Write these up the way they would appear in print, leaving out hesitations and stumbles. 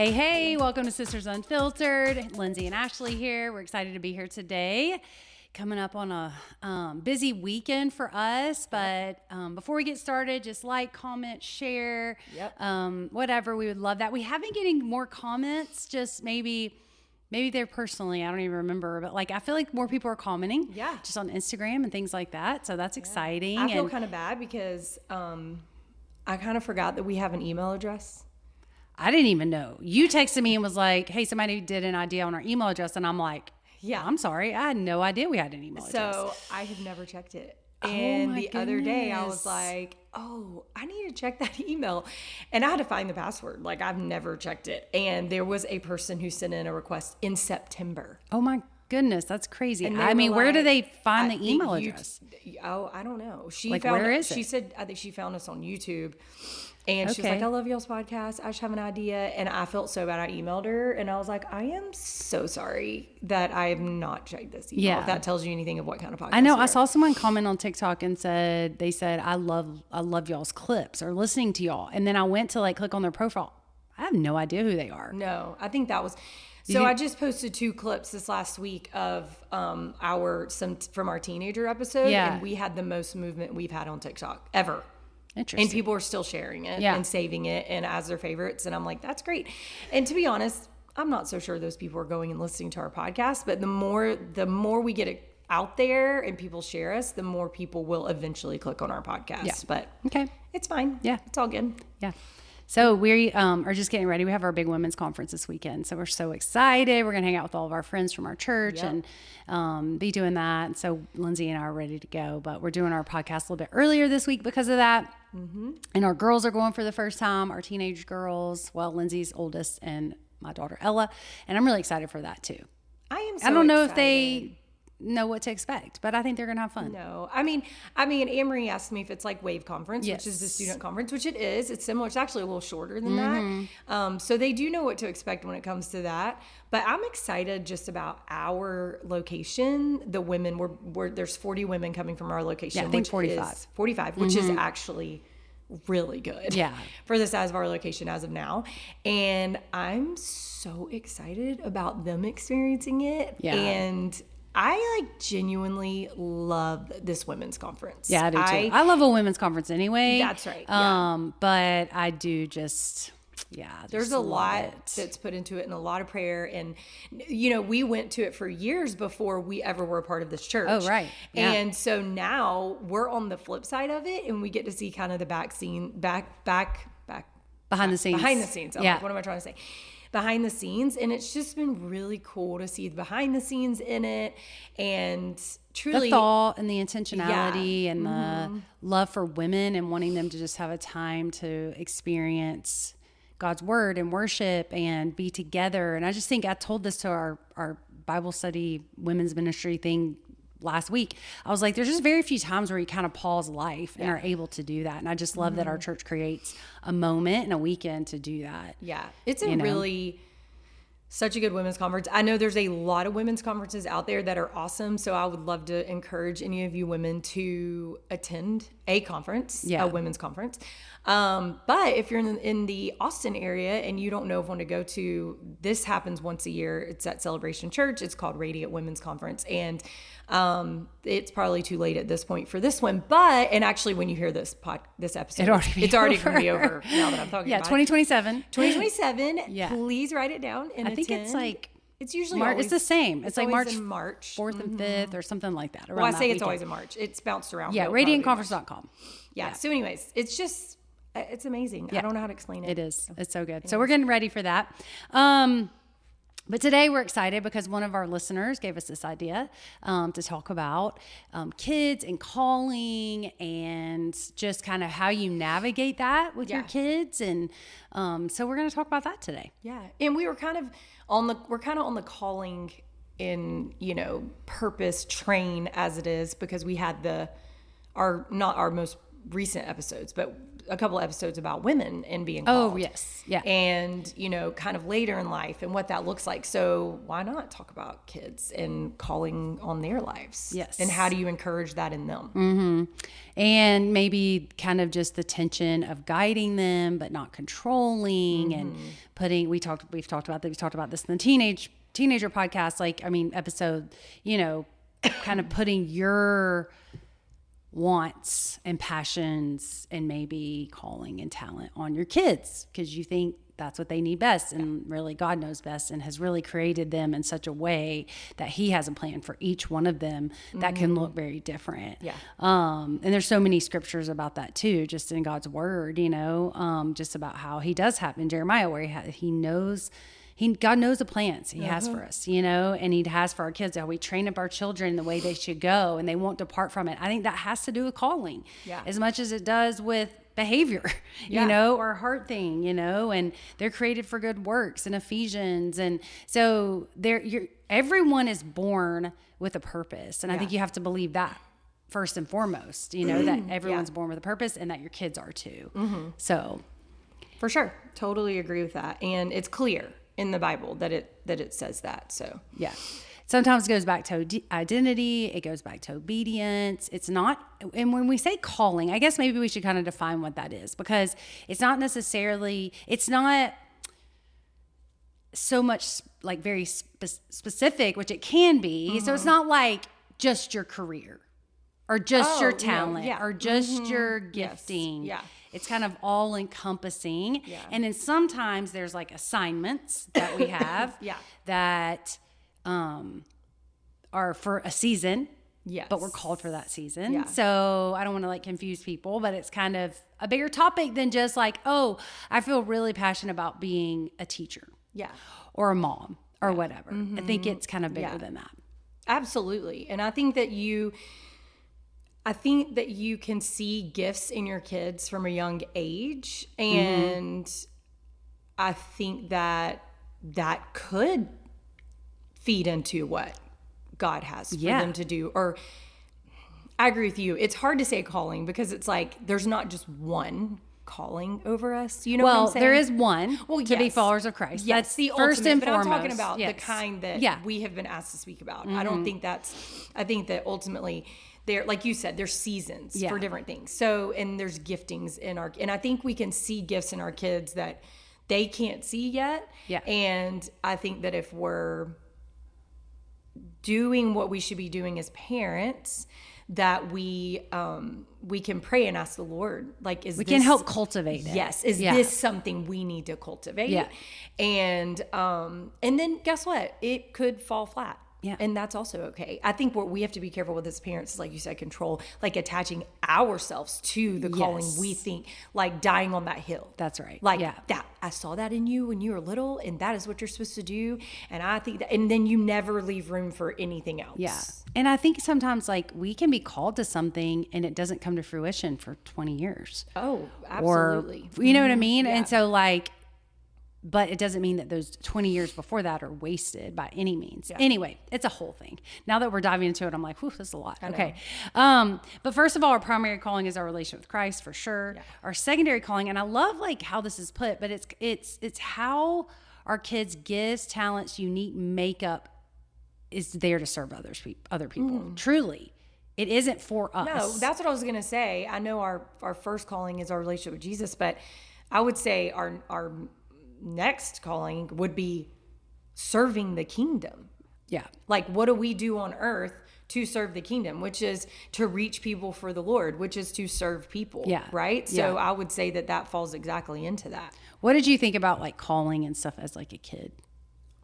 Hey, welcome to Sisters Unfiltered. Lindsay and Ashley here. We're excited to be here today. Coming up on a busy weekend for us, but before we get started, just like, comment, share, whatever. We would love that. We have been getting more comments, just maybe they're personally, I don't even remember, but like I feel like more people are commenting, just on Instagram and things like that. So that's exciting. I feel kind of bad because I kind of forgot that we have an email address. I didn't even know. You texted me and was like, "Hey, somebody did an idea on our email address," and I'm like, "Yeah, I'm sorry, I had no idea we had an email address." So I have never checked it. And the other day I was like, oh, I need to check that email. And I had to find the password. Like, I've never checked it. And there was a person who sent in a request in September. Oh my goodness, that's crazy. I mean, where do they find the email address? I don't know. She like, found where is it? She said, I think she found us on YouTube. And she was like, I love y'all's podcast. I just have an idea. And I felt so bad. I emailed her and I was like, I am so sorry that I have not checked this email. If that tells you anything of what kind of podcast. I know. I saw someone comment on TikTok and said, I love y'all's clips or listening to y'all. And then I went to like click on their profile. I have no idea who they are. No, I think that was. So I just posted 2 clips this last week of from our teenager episode. Yeah. And we had the most movement we've had on TikTok ever. Interesting. And people are still sharing it and saving it and as their favorites. And I'm like, that's great. And to be honest, I'm not so sure those people are going and listening to our podcast, but the more we get it out there and people share us, the more people will eventually click on our podcast. Yeah. But it's fine. Yeah. It's all good. Yeah. So we are just getting ready. We have our big women's conference this weekend. So we're so excited. We're going to hang out with all of our friends from our church and be doing that. So Lindsay and I are ready to go, but we're doing our podcast a little bit earlier this week because of that. Mm-hmm. And our girls are going for the first time, our teenage girls. Well, Lindsay's oldest and my daughter Ella. And I'm really excited for that too. I don't know if they know what to expect, but I think they're gonna have fun. No, I mean, Anne-Marie asked me if it's like Wave Conference, which is the student conference, which it is. It's similar. It's actually a little shorter than that. So they do know what to expect when it comes to that. But I'm excited just about our location. The women, there's 40 women coming from our location. Yeah, I think 45, which is actually really good. Yeah, for the size of our location as of now, and I'm so excited about them experiencing it. Yeah, and I genuinely love this women's conference. Yeah, I do too. I love a women's conference anyway. That's right. But I do just, there's a lot that's put into it and a lot of prayer. And, we went to it for years before we ever were a part of this church. Oh, right. Yeah. And so now we're on the flip side of it and we get to see kind of the behind the scenes. Behind the scenes. I'm like, what am I trying to say? Behind the scenes, and it's just been really cool to see the behind the scenes in it, and truly the thought and the intentionality and the love for women and wanting them to just have a time to experience God's word and worship and be together. And I just think I told this to our Bible study women's ministry thing last week. I was like, there's just very few times where you kind of pause life and are able to do that. And I just love that our church creates a moment and a weekend to do that. Yeah. It's really such a good women's conference. I know there's a lot of women's conferences out there that are awesome. So I would love to encourage any of you women to attend a conference, a women's conference. But if you're in the Austin area and you don't know if one to go to, this happens once a year. It's at Celebration Church. It's called Radiant Women's Conference. And it's probably too late at this point for this one, and actually when you hear this episode, it's already going to be over now that I'm talking about 2027. 2027. Please write it down and I think it's like, it's usually it's the same. It's like March 4th and 5th or something like that. Well, I say it's always in March. It's bounced around. Yeah, radiantconference.com. Yeah. So anyways, it's amazing. Yeah. I don't know how to explain it. It is. It's so good. So we're getting ready for that. But today we're excited because one of our listeners gave us this idea to talk about kids and calling and just kind of how you navigate that with your kids. And so we're going to talk about that today. Yeah. And we were kind of on the calling in, purpose train as it is, because we had not our most recent episodes, but a couple episodes about women and being Oh, called. yes. Yeah. And, kind of later in life and what that looks like. So why not talk about kids and calling on their lives? Yes. And how do you encourage that in them? And maybe kind of just the tension of guiding them, but not controlling and we've talked about this in the teenager podcast, episode, kind of putting your wants and passions and maybe calling and talent on your kids because you think that's what they need best, and really God knows best and has really created them in such a way that he has a plan for each one of them that can look very different. And there's so many scriptures about that too, just in God's word, just about how he does have in Jeremiah where God knows the plans he has for us, and he has for our kids, how we train up our children the way they should go and they won't depart from it. I think that has to do with calling as much as it does with behavior, or heart thing, and they're created for good works in Ephesians. And so everyone is born with a purpose. And I think you have to believe that first and foremost, that everyone's born with a purpose and that your kids are too. So for sure. Totally agree with that. And it's clear in the Bible that it says that. So sometimes it goes back to identity. It goes back to obedience. It's not, and when we say calling, I guess maybe we should kind of define what that is, because it's not so much like very specific, which it can be. So it's not like just your career or just your talent or just your gifting. Yes. It's kind of all encompassing. And then sometimes there's like assignments that we have that are for a season. But we're called for that season. So I don't want to like confuse people, but it's kind of a bigger topic than just like, oh, I feel really passionate about being a teacher. Or a mom or whatever. I think it's kind of bigger than that. Absolutely. And I think that you can see gifts in your kids from a young age. And I think that could feed into what God has for them to do. Or I agree with you. It's hard to say calling because it's like there's not just one calling over us. You know what I'm saying? There is one to be followers of Christ. Yes, that's the first ultimate, and but foremost. I'm talking about the kind that we have been asked to speak about. I don't think I think that ultimately there, like you said, there's seasons for different things. So, and there's giftings and I think we can see gifts in our kids that they can't see yet. And I think that if we're doing what we should be doing as parents, that we can pray and ask the Lord, like, we can help cultivate it. Yes. Is this something we need to cultivate? And then guess what? It could fall flat. And that's also okay. I think what we have to be careful with as parents is, like you said, control, like attaching ourselves to the calling we think, like dying on that hill. That's right. Like that, I saw that in you when you were little, and that is what you're supposed to do. And I think that, and then you never leave room for anything else. And I think sometimes like we can be called to something and it doesn't come to fruition for 20 years. Oh, absolutely. Or, you know what I mean? And so like, but it doesn't mean that those 20 years before that are wasted by any means. Anyway, it's a whole thing. Now that we're diving into it, I'm like, whew, this is a lot. Okay. But first of all, our primary calling is our relationship with Christ, for sure. Our secondary calling, and I love like how this is put, but it's how our kids' gifts, talents, unique makeup is there to serve other people. Truly. It isn't for us. No, that's what I was going to say. I know our first calling is our relationship with Jesus, but I would say our next calling would be serving the kingdom. Like, what do we do on earth to serve the kingdom, which is to reach people for the Lord, which is to serve people. Right. So I would say that falls exactly into that. What did you think about like calling and stuff as like a kid?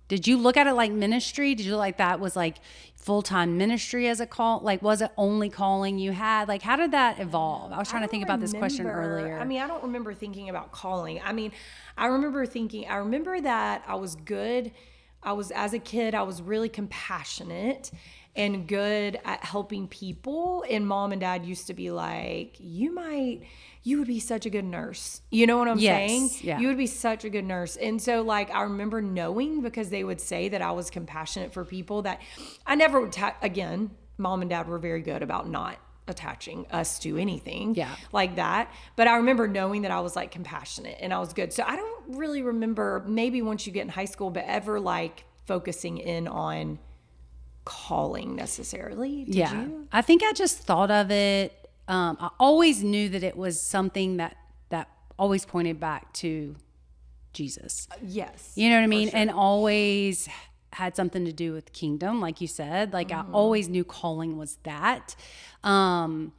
Did you look at it like ministry? Did you like that was like full-time ministry as a call? Like, was it only calling you had? Like, how did that evolve? I was trying to think about this question earlier. I mean, I don't remember thinking about calling. I mean, I remember that I was good. As a kid, I was really compassionate and good at helping people. And mom and dad used to be like, you would be such a good nurse. You know what I'm saying? You would be such a good nurse. And so like, I remember knowing, because they would say that I was compassionate for people, that I never would, again, mom and dad were very good about not attaching us to anything Yeah. like that. But I remember knowing that I was like compassionate and I was good. So I don't really remember, maybe once you get in high school, but ever like focusing in on calling necessarily. Did you? I think I just thought of it. I always knew that it was something that always pointed back to Jesus. Yes. You know what I mean? Sure. And always had something to do with kingdom, like you said. Like I always knew calling was that. And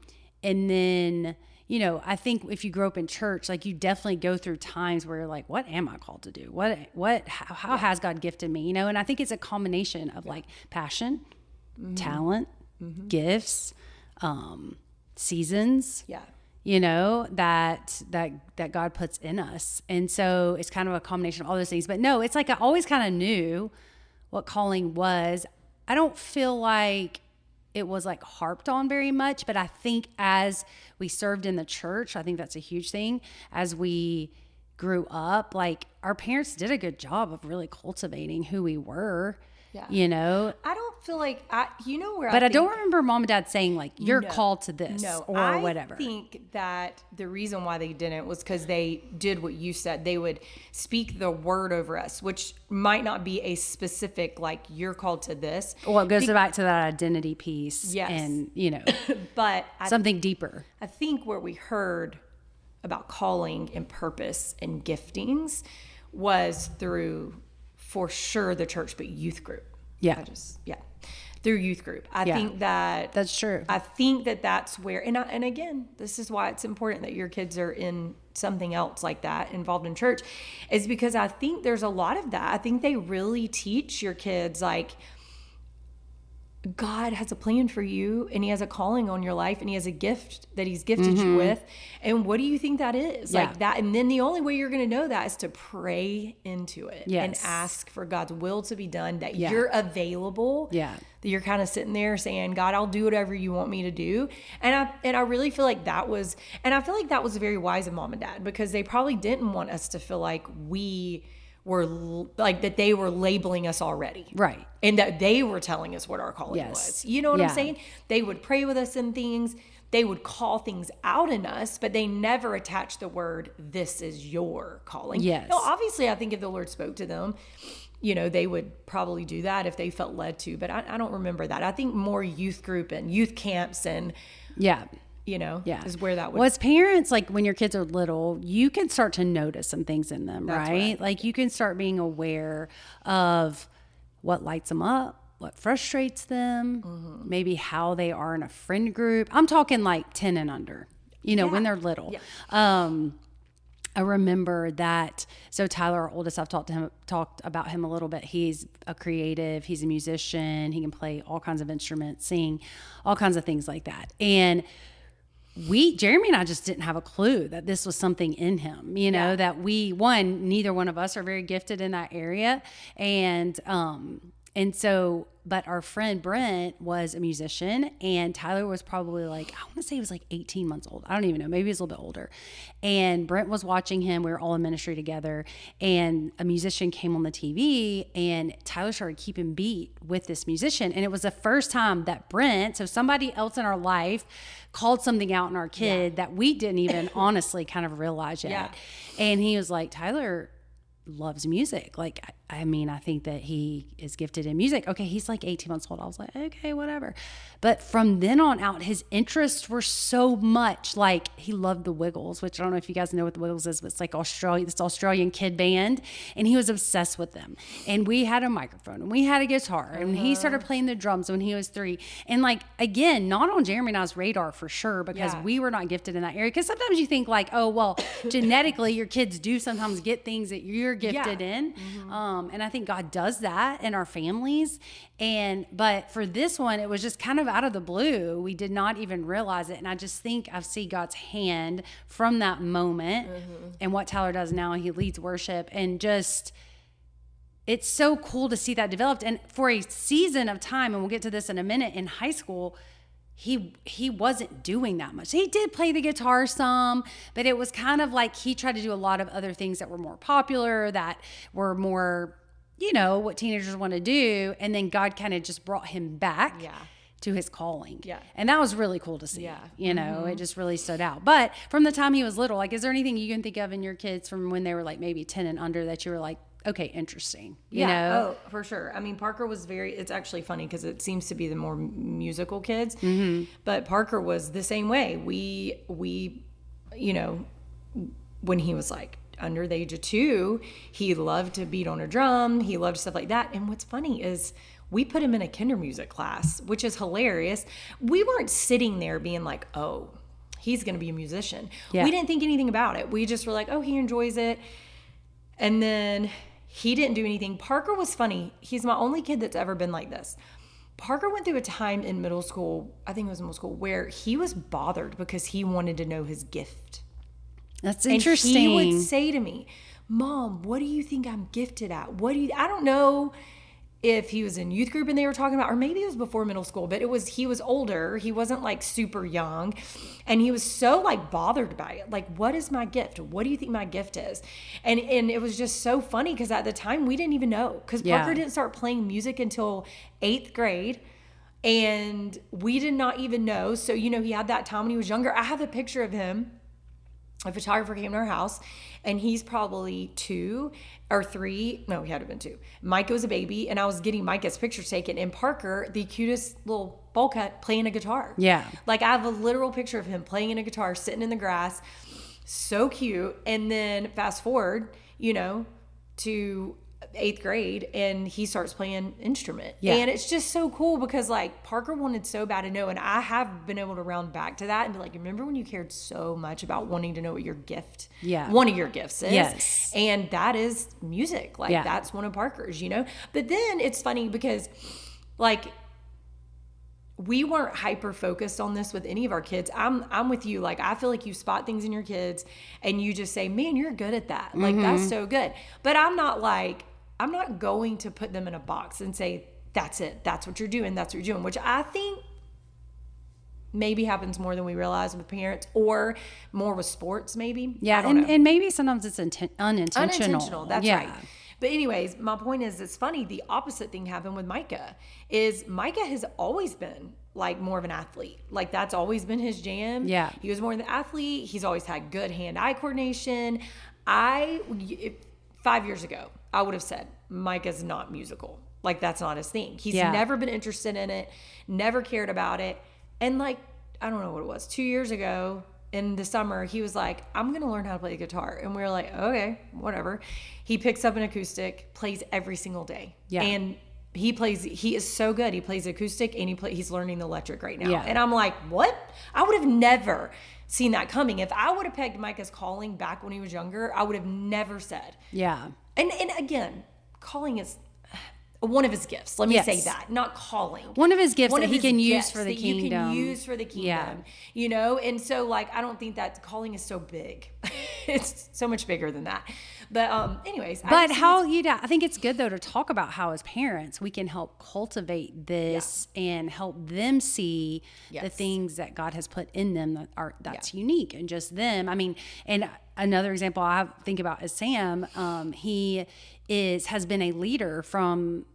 then, you know, I think if you grow up in church, like you definitely go through times where you're like, what am I called to do? How has God gifted me? You know, and I think it's a combination of like passion, talent, gifts, seasons. Yeah. You know, that God puts in us. And so it's kind of a combination of all those things. But no, it's like I always kind of knew what calling was. I don't feel like it was like harped on very much, but I think as we served in the church, I think that's a huge thing. As we grew up, like our parents did a good job of really cultivating who we were. Yeah. You know, I don't feel like but I don't remember mom and dad saying like you're called to this or whatever. I think that the reason why they didn't was because they did what you said. They would speak the word over us, which might not be a specific like you're called to this. Well, it goes back to that identity piece. Yes. And you know, but something deeper. I think where we heard about calling and purpose and giftings was through, for sure, the church, but youth group. Yeah. Through youth group. I think that that's true. I think that that's where, and again, this is why it's important that your kids are in something else like that, involved in church, is because I think there's a lot of that. I think they really teach your kids like, God has a plan for you and he has a calling on your life and he has a gift that he's gifted you with. And what do you think that is? Yeah. Like that. And then the only way you're going to know that is to pray into it and Yes. ask for God's will to be done, that Yeah. you're available. Yeah. That you're kind of sitting there saying, God, I'll do whatever you want me to do. And I really feel like that was very wise of mom and dad, because they probably didn't want us to feel like we were like that they were labeling us already. Right. And that they were telling us what our calling was. You know what I'm saying? They would pray with us in things. They would call things out in us, but they never attached the word, this is your calling. Yes. Now, obviously, I think if the Lord spoke to them, you know, they would probably do that if they felt led to. But I don't remember that. I think more youth group and youth camps and, you know, is where that would. Well, as parents, like when your kids are little, you can start to notice some things in them, That's right? Like you can start being aware of what lights them up, what frustrates them, maybe how they are in a friend group. I'm talking like 10 and under, you know, when they're little. Yeah. I remember that. So Tyler, our oldest, I've talked about him a little bit. He's a creative. He's a musician. He can play all kinds of instruments, sing, all kinds of things like that. And Jeremy and I just didn't have a clue that this was something in him, you know, that neither one of us are very gifted in that area. And so, but our friend Brent was a musician, and Tyler was probably like, I want to say he was like 18 months old. I don't even know. Maybe he was a little bit older. And Brent was watching him. We were all in ministry together, and a musician came on the TV, and Tyler started keeping beat with this musician. And it was the first time that Brent, so somebody else in our life, called something out in our kid that we didn't even honestly kind of realize yet. Yeah. And he was like, Tyler loves music. Like, I mean, I think that he is gifted in music. Okay, he's like 18 months old. I was like, okay, whatever. But from then on out, his interests were so much like he loved the Wiggles, which I don't know if you guys know what the Wiggles is, but it's like this Australian kid band. And he was obsessed with them. And we had a microphone and we had a guitar and he started playing the drums when he was 3. And like, again, not on Jeremy and I's radar for sure, because we were not gifted in that area. Because sometimes you think like, oh, well, genetically your kids do sometimes get things that you're gifted in. And I think God does that in our families. But for this one, it was just kind of out of the blue. We did not even realize it. And I just think I see God's hand from that moment and what Tyler does now. He leads worship, and just, it's so cool to see that developed. And for a season of time, and we'll get to this in a minute, in high school, he wasn't doing that much. He did play the guitar some, but it was kind of like he tried to do a lot of other things that were more popular, that were more, you know, what teenagers want to do. And then God kind of just brought him back to to his calling. Yeah. And that was really cool to see. Yeah. You know, it just really stood out. But from the time he was little, like, is there anything you can think of in your kids from when they were like maybe 10 and under that you were like, okay, interesting, you know? Oh, for sure. I mean, Parker was it's actually funny because it seems to be the more musical kids, but Parker was the same way. We, you know, when he was like under the age of 2, he loved to beat on a drum. He loved stuff like that. And what's funny is we put him in a kinder music class, which is hilarious. We weren't sitting there being like, oh, he's going to be a musician. Yeah. We didn't think anything about it. We just were like, oh, he enjoys it. And then he didn't do anything. Parker was funny. He's my only kid that's ever been like this. Parker went through a time in middle school, I think it was middle school, where he was bothered because he wanted to know his gift. That's interesting. And he would say to me, Mom, what do you think I'm gifted at? I don't know if he was in youth group and they were talking about, or maybe it was before middle school, but he was older. He wasn't like super young. And he was so like bothered by it. Like, what is my gift? What do you think my gift is? And it was just so funny because at the time we didn't even know, because Parker didn't start playing music until 8th grade. And we did not even know. So, you know, he had that time when he was younger. I have a picture of him. A photographer came to our house, and he's probably 2 or 3. No, he had to have been 2. Micah was a baby, and I was getting Micah's pictures taken. And Parker, the cutest little bowl cut, playing a guitar. Yeah. Like, I have a literal picture of him playing in a guitar, sitting in the grass. So cute. And then fast forward, you know, to 8th grade, and he starts playing instrument. Yeah. And it's just so cool because like Parker wanted so bad to know, and I have been able to round back to that and be like, remember when you cared so much about wanting to know what your gift, one of your gifts is? Yes. And that is music. Like that's one of Parker's, you know? But then it's funny because like we weren't hyper focused on this with any of our kids. I'm with you. Like, I feel like you spot things in your kids and you just say, man, you're good at that. Like, that's so good. But I'm not going to put them in a box and say, that's it. That's what you're doing. That's what you're doing, which I think maybe happens more than we realize with parents, or more with sports, maybe. Yeah. And maybe sometimes it's unintentional. That's right. But anyways, my point is, it's funny. The opposite thing happened with Micah. Micah has always been like more of an athlete. Like, that's always been his jam. Yeah. He was more of an athlete. He's always had good hand-eye coordination. 5 years ago, I would have said Micah's not musical. Like, that's not his thing. He's never been interested in it, never cared about it. And like, I don't know what it was, 2 years ago in the summer, he was like, I'm going to learn how to play the guitar. And we were like, okay, whatever. He picks up an acoustic, plays every single day. Yeah. And he is so good. He plays acoustic and he's learning the electric right now. Yeah. And I'm like, what? I would have never seen that coming. If I would have pegged Micah's calling back when he was younger, I would have never said. Yeah. And again, calling is one of his gifts. Let me say that. Not calling. One of his gifts that he can use for the kingdom. You can use for the kingdom. You know? And so like, I don't think that calling is so big. It's so much bigger than that. But anyways. I think it's good though to talk about how as parents we can help cultivate this and help them see the things that God has put in them that's unique and just them. I mean, and another example I think about is Sam. He has been a leader from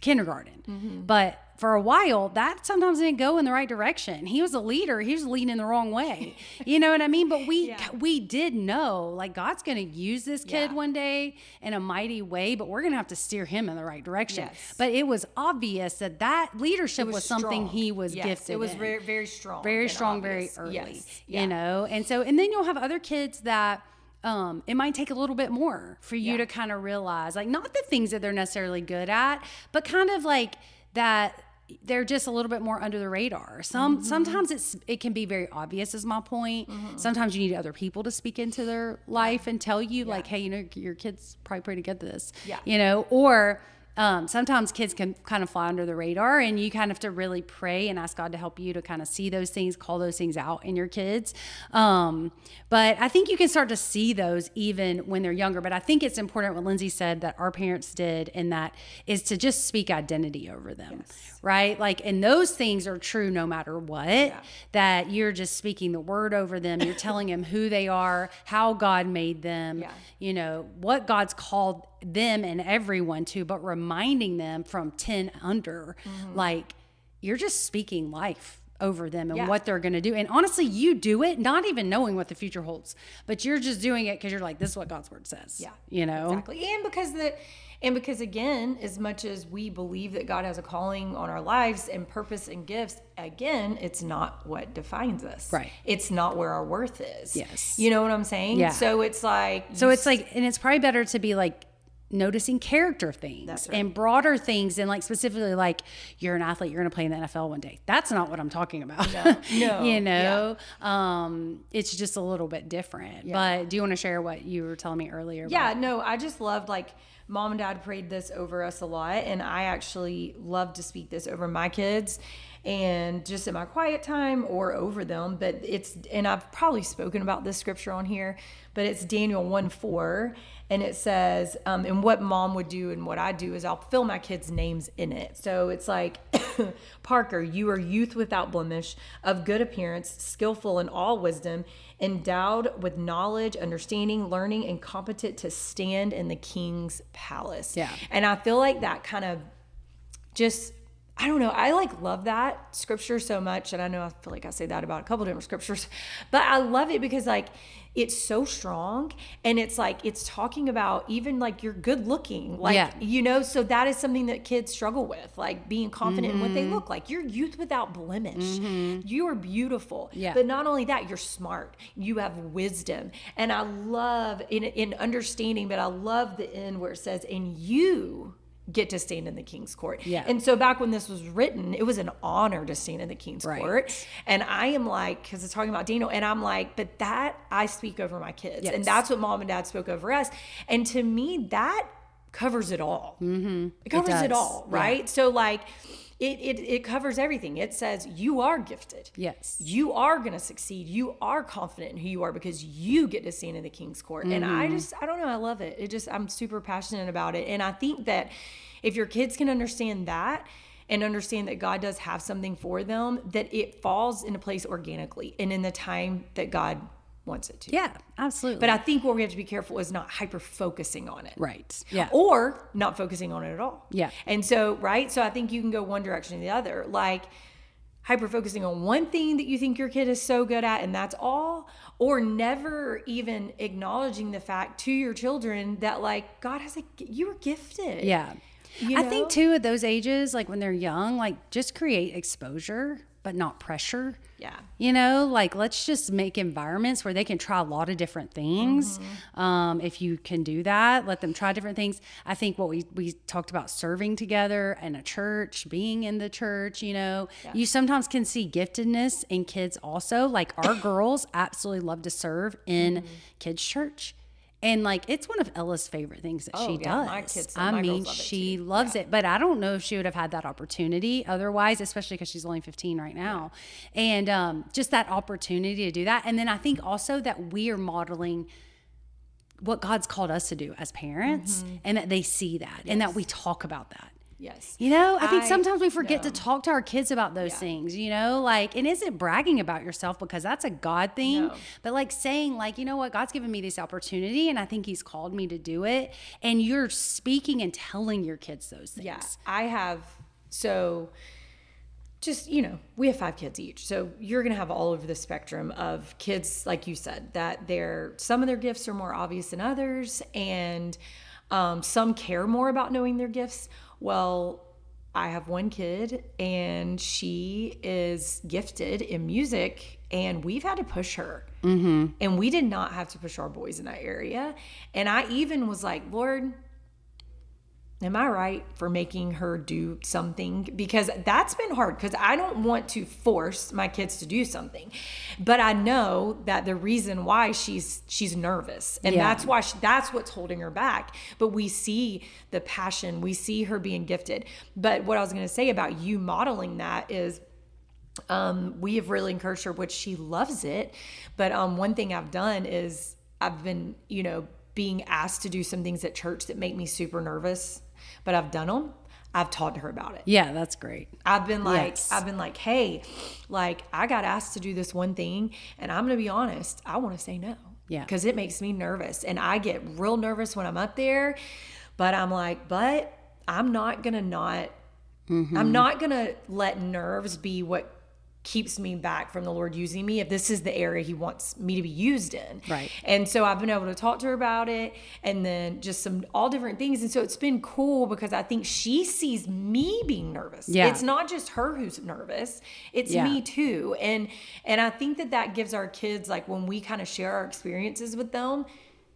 kindergarten, but for a while that sometimes didn't go in the right direction. He was a leader. He was leading in the wrong way. You know what I mean? But we did know like God's going to use this kid one day in a mighty way, but we're going to have to steer him in the right direction. Yes. But it was obvious that leadership was something he was gifted in. It was very, very strong. Very strong, obvious. Very early, you know? And then you'll have other kids that it might take a little bit more for you to kind of realize, like, not the things that they're necessarily good at, but kind of like that they're just a little bit more under the radar. Sometimes it can be very obvious, is my point. Sometimes you need other people to speak into their life and tell you like, hey, you know, your kid's probably pretty good at this, you know, or sometimes kids can kind of fly under the radar, and you kind of have to really pray and ask God to help you to kind of see those things, call those things out in your kids. But I think you can start to see those even when they're younger. But I think it's important what Lindsay said that our parents did, and that is to just speak identity over them, right? Like, and those things are true no matter what, that you're just speaking the word over them. You're telling them who they are, how God made them, you know, what God's called them and everyone to, but reminding them from 10 under, like, you're just speaking life over them and what they're going to do. And honestly, you do it not even knowing what the future holds, but you're just doing it because you're like, this is what God's word says. Yeah, you know, exactly. And because again, as much as we believe that God has a calling on our lives and purpose and gifts, again, it's not what defines us. Right. It's not where our worth is. Yes. You know what I'm saying? Yeah. So it's like, and it's probably better to be like noticing character things and broader things, and like specifically like you're an athlete, you're going to play in the NFL one day. That's not what I'm talking about. No. You know, it's just a little bit different. But do you want to share what you were telling me earlier? Yeah, no, I just loved, like, Mom and Dad prayed this over us a lot, and I actually love to speak this over my kids and just in my quiet time or over them. But and I've probably spoken about this scripture on here, but it's Daniel 1:4, and it says, and what Mom would do and what I do is I'll fill my kids' names in it. So it's like, Parker, you are youth without blemish, of good appearance, skillful in all wisdom, endowed with knowledge, understanding, learning, and competent to stand in the king's palace. Yeah. And I feel like that kind of just, I don't know, I like love that scripture so much. And I know I feel like I say that about a couple different scriptures, but I love it because like it's so strong, and it's like it's talking about even like you're good looking, like you know, so that is something that kids struggle with, like being confident in what they look like. You're youth without blemish. You are beautiful. But not only that, you're smart. You have wisdom. And I love in understanding, but I love the end where it says, and you get to stand in the king's court. And so back when this was written, it was an honor to stand in the king's court. And I am like, because it's talking about Daniel, and I'm like, but that I speak over my kids. And that's what Mom and Dad spoke over us. And to me, that covers it all. It covers it all, right? So like, it covers everything. It says you are gifted. Yes. You are going to succeed. You are confident in who you are because you get to stand in the king's court. And I don't know. I love it. I'm super passionate about it. And I think that if your kids can understand that and understand that God does have something for them, that it falls into place organically and in the time that God wants it to. Yeah, absolutely. But I think what we have to be careful is not hyper focusing on it. Right. Yeah. Or not focusing on it at all. Yeah. And so, right. So I think you can go one direction or the other, like hyper focusing on one thing that you think your kid is so good at, and that's all, or never even acknowledging the fact to your children that like God has you were gifted. Yeah. You know? I think too at those ages, like when they're young, like just create exposure, but not pressure. Yeah. You know, like let's just make environments where they can try a lot of different things. If you can do that, let them try different things. I think what we talked about, serving together in a church, being in the church, you know, you sometimes can see giftedness in kids also. Like our girls absolutely love to serve in kids' church. And like, it's one of Ella's favorite things that she does. My kids, I my mean, girls love it she too. loves it, but I don't know if she would have had that opportunity otherwise, especially because she's only 15 right now. And just that opportunity to do that. And then I think also that we are modeling what God's called us to do as parents, and that they see that and that we talk about that. Yes. You know, I think sometimes we forget to talk to our kids about those things, you know, like, and isn't bragging about yourself because that's a God thing, but like saying like, you know what, God's given me this opportunity and I think he's called me to do it. And you're speaking and telling your kids those things. Yeah, I have. So just, you know, we have 5 kids each. So you're going to have all over the spectrum of kids, like you said, that some of their gifts are more obvious than others. And some care more about knowing their gifts. Well, I have one kid and she is gifted in music, and we've had to push her. And we did not have to push our boys in that area. And I even was like, Lord, am I right for making her do something? Because that's been hard, because I don't want to force my kids to do something. But I know that the reason why she's nervous, and that's why that's what's holding her back. But we see the passion, we see her being gifted. But what I was going to say about you modeling that is, we have really encouraged her, which she loves it. But one thing I've done is I've been, you know, being asked to do some things at church that make me super nervous, but I've done them. I've talked to her about it. Yeah, that's great. I've been like, hey, like I got asked to do this one thing, and I'm going to be honest, I want to say no. Yeah. Because it makes me nervous, and I get real nervous when I'm up there, but I'm like, but I'm not going to not I'm not going to let nerves be what keeps me back from the Lord using me if this is the area he wants me to be used in. Right. And so I've been able to talk to her about it, and then just all different things. And so it's been cool because I think she sees me being nervous. Yeah. It's not just her who's nervous. It's me too. And I think that gives our kids, like when we kind of share our experiences with them,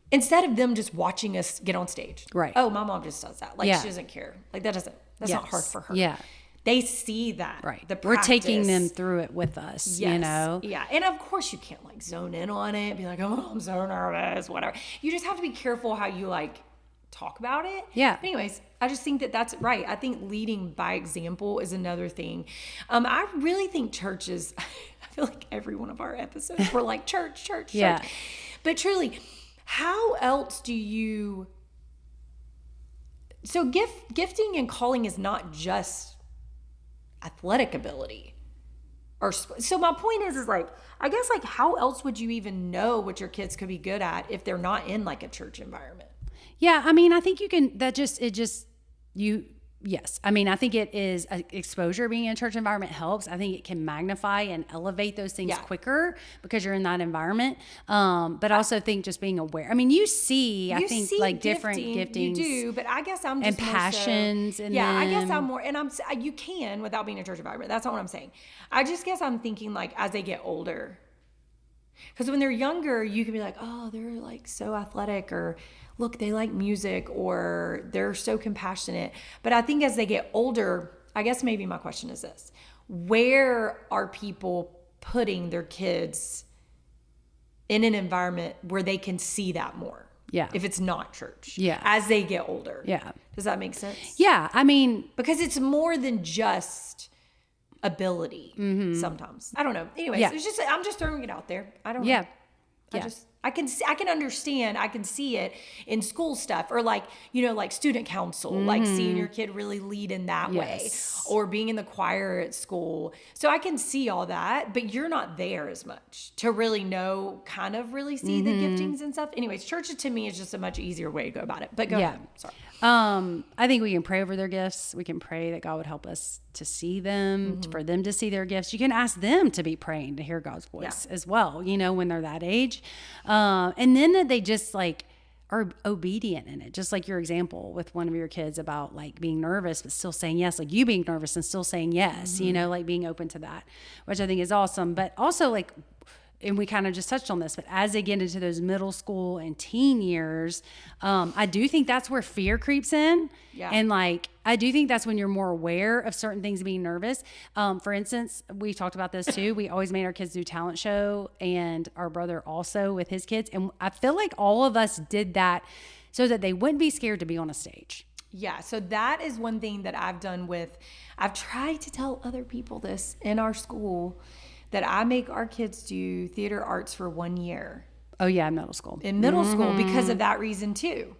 instead of them just watching us get on stage. Right. Oh, my mom just does that. Like she doesn't care. Like that's not hard for her. Yeah. They see that. Right. We're taking them through it with us, yes. you know? Yeah. And of course you can't like zone in on it, be like, oh, I'm so nervous, whatever. You just have to be careful how you like talk about it. Yeah. But anyways, I just think that's right. I think leading by example is another thing. I really think churches, I feel like every one of our episodes we're like church. Yeah. But truly, how else do you, so gifting and calling is not just athletic ability or so my point is like, I guess, like, how else would you even know what your kids could be good at if they're not in like a church environment? Yeah, I mean, I think you can, yes. I mean, I think it is exposure. Being in a church environment helps. I think it can magnify and elevate those things quicker because you're in that environment. But I also think just being aware. I mean, I think like different giftings. You do, but I guess I'm just and passions. And I guess I'm more, and you can without being in a church environment. That's not what I'm saying. I just guess I'm thinking like as they get older, because when they're younger, you can be like, oh, they're like so athletic, or look, they like music, or they're so compassionate. But I think as they get older, I guess maybe my question is this: where are people putting their kids in an environment where they can see that more? Yeah. If it's not church. Yeah. As they get older. Yeah. Does that make sense? Yeah. I mean, because it's more than just ability sometimes. I don't know. Anyways, it's just, I'm just throwing it out there. I don't know. I can understand. I can see it in school stuff, or like, like student council, like seeing your kid really lead in that way, or being in the choir at school. So I can see all that, but you're not there as much to really know, kind of really see the giftings and stuff. Anyways, church to me is just a much easier way to go about it. But go ahead. Sorry. I think we can pray over their gifts. We can pray that God would help us to see them, for them to see their gifts. You can ask them to be praying to hear God's voice as well, when they're that age. And then that they just like are obedient in it. Just like your example with one of your kids about like being nervous, but still saying yes, like you being nervous and still saying yes, like being open to that, which I think is awesome. But also like, and we kind of just touched on this, but as they get into those middle school and teen years, I do think that's where fear creeps in. Yeah. And like, I do think that's when you're more aware of certain things, being nervous. For instance, we talked about this too. We always made our kids do talent show, and our brother also with his kids. And I feel like all of us did that so that they wouldn't be scared to be on a stage. Yeah. So that is one thing that I've tried to tell other people this in our school, that I make our kids do theater arts for 1 year. Oh yeah, middle school. In middle school, because of that reason too.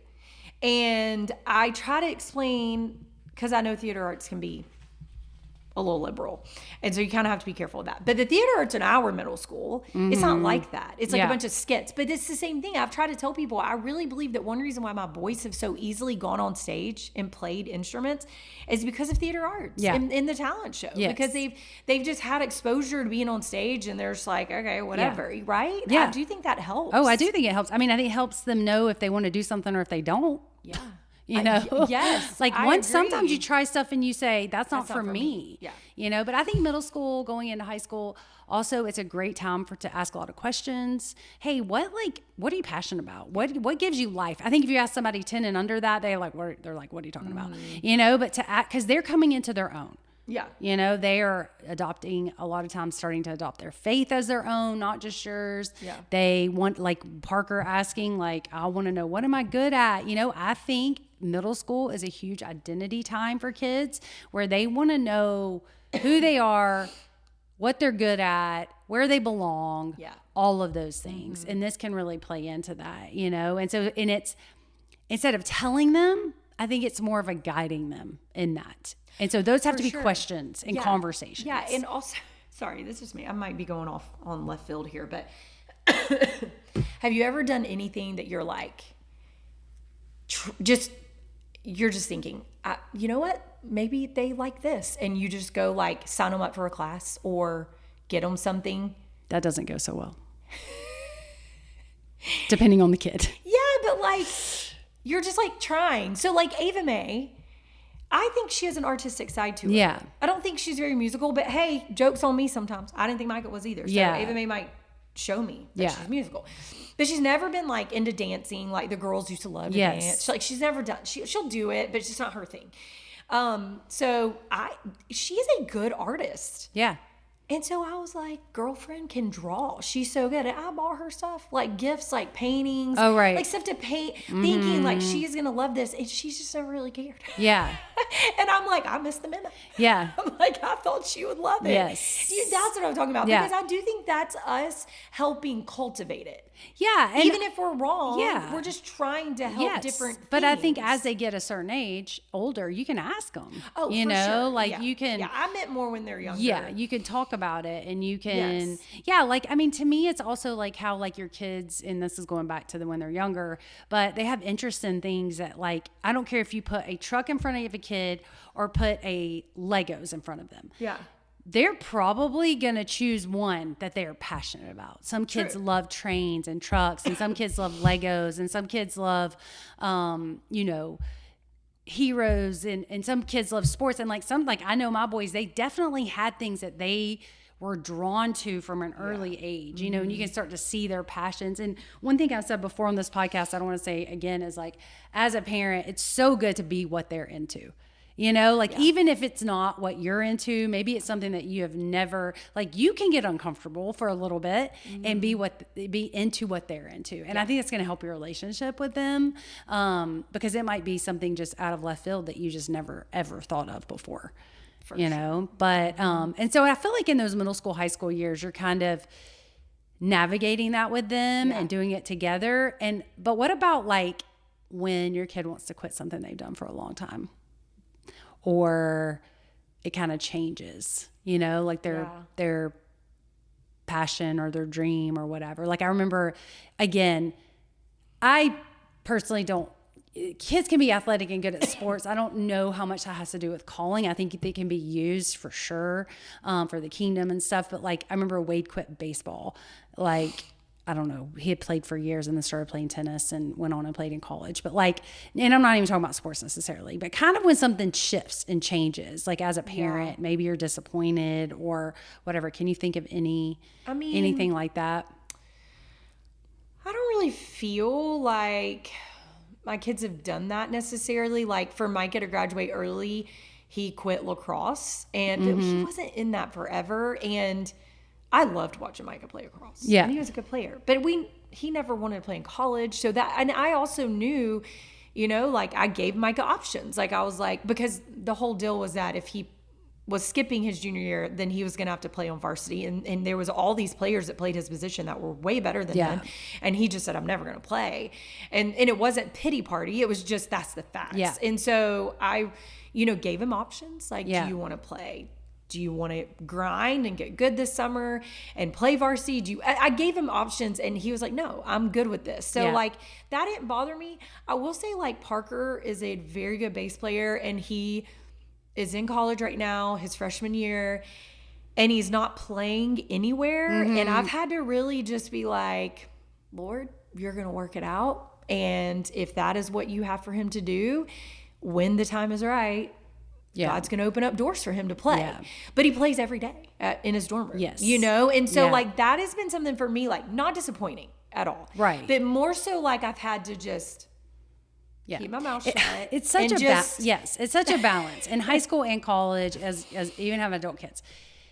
And I try to explain, because I know theater arts can be a little liberal. And so you kind of have to be careful of that. But the theater arts in our middle school, it's not like that. It's like a bunch of skits. But it's the same thing. I've tried to tell people, I really believe that one reason why my boys have so easily gone on stage and played instruments is because of theater arts in the talent show. Yes. Because they've just had exposure to being on stage, and they're just like, okay, whatever, right? Yeah. I do think that helps. Oh, I do think it helps. I mean, I think it helps them know if they want to do something or if they don't. Yeah. Yes. Like sometimes you try stuff and you say, that's not for me. Yeah. But I think middle school going into high school, also it's a great time to ask a lot of questions. Hey, what are you passionate about? What gives you life? I think if you ask somebody 10 and under that, they're like, what are you talking about? But to act, cause they're coming into their own. Yeah. They are adopting, a lot of times starting to adopt their faith as their own, not just yours. Yeah. They want, like Parker asking, like, I want to know, what am I good at? I think middle school is a huge identity time for kids, where they want to know who they are, what they're good at, where they belong, all of those things. And this can really play into that, And so, it's, instead of telling them, I think it's more of a guiding them in that. And so those have to be questions and conversations. Yeah. And also, sorry, this is me. I might be going off on left field here, but have you ever done anything that you're like, just, you're just thinking, you know what? Maybe they like this. And you just go like sign them up for a class or get them something. That doesn't go so well. Depending on the kid. Yeah, but like, you're just like trying. So like Ava May, I think she has an artistic side to her. Yeah. I don't think she's very musical, but hey, joke's on me sometimes. I didn't think Micah was either. So Yeah. Ava May might show me that she's musical. But she's never been like into dancing like the girls used to love to dance. Like she's never done, she'll do it, but it's just not her thing. So she is a good artist. Yeah. And so I was like, girlfriend can draw. She's so good. And I bought her stuff, like gifts, like paintings. Oh, right. Like stuff to paint, thinking like she's going to love this. And she's just never really cared. Yeah. And I'm like, I missed the memo. Yeah. I'm like, I thought she would love it. Yes. That's what I'm talking about. Yeah. Because I do think that's us helping cultivate it. Yeah. And Even if we're wrong, Yeah. we're just trying to help different But I think things. as they get a certain age, older, you can ask them. Oh, you for know, sure. like Yeah. you can. Yeah, I meant more when they're younger. Yeah, you can talk about it and you can, Yes. yeah, like, I mean, to me, it's also like how like your kids, and this is going back to when they're younger, but they have interest in things that like, I don't care if you put a truck in front of a kid or put a Legos in front of them. Yeah. They're probably going to choose one that they're passionate about. Some kids love trains and trucks, and some kids love Legos, and some kids love, you know, heroes, and some kids love sports. And like I know my boys, they definitely had things that they were drawn to from an early age, you know, and you can start to see their passions. And one thing I've said before on this podcast, I don't want to say again, is like, as a parent, it's so good to be what they're into. You know, like even if it's not what you're into, maybe it's something that you have never, like you can get uncomfortable for a little bit and be into what they're into. And I think it's going to help your relationship with them, because it might be something just out of left field that you just never, ever thought of before, you know? But, and so I feel like in those middle school, high school years, you're kind of navigating that with them and doing it together. But what about like when your kid wants to quit something they've done for a long time? Or it kind of changes, you know, like their passion or their dream or whatever. Like I remember, again, I personally don't, kids can be athletic and good at sports. I don't know how much that has to do with calling. I think they can be used for sure, for the kingdom and stuff. But like, I remember Wade quit baseball. Like, I don't know, he had played for years and then started playing tennis and went on and played in college. But like, and I'm not even talking about sports necessarily, but kind of when something shifts and changes, like as a parent, maybe you're disappointed or whatever. Can you think of anything like that? I don't really feel like my kids have done that necessarily. Like for Micah to graduate early, he quit lacrosse, and but he wasn't in that forever. And I loved watching Micah play lacrosse. Yeah. And he was a good player. But he never wanted to play in college. So that, and I also knew, you know, like I gave Micah options. Like I was like, because the whole deal was that if he was skipping his junior year, then he was going to have to play on varsity. And there was all these players that played his position that were way better than him. And he just said, I'm never going to play. And it wasn't pity party. It was just, that's the facts. Yeah. And so I, you know, gave him options. Like, do you want to play? Do you want to grind and get good this summer and play varsity? I gave him options, and he was like, no, I'm good with this. So like that didn't bother me. I will say like Parker is a very good bass player, and he is in college right now, his freshman year, and he's not playing anywhere. And I've had to really just be like, Lord, you're going to work it out. And if that is what you have for him to do, when the time is right, God's going to open up doors for him to play. Yeah. But he plays every day in his dorm room. Yes. You know? And so like that has been something for me, like not disappointing at all. Right. But more so like I've had to just keep my mouth shut. It's such it's such a balance in high school and college, as even having adult kids.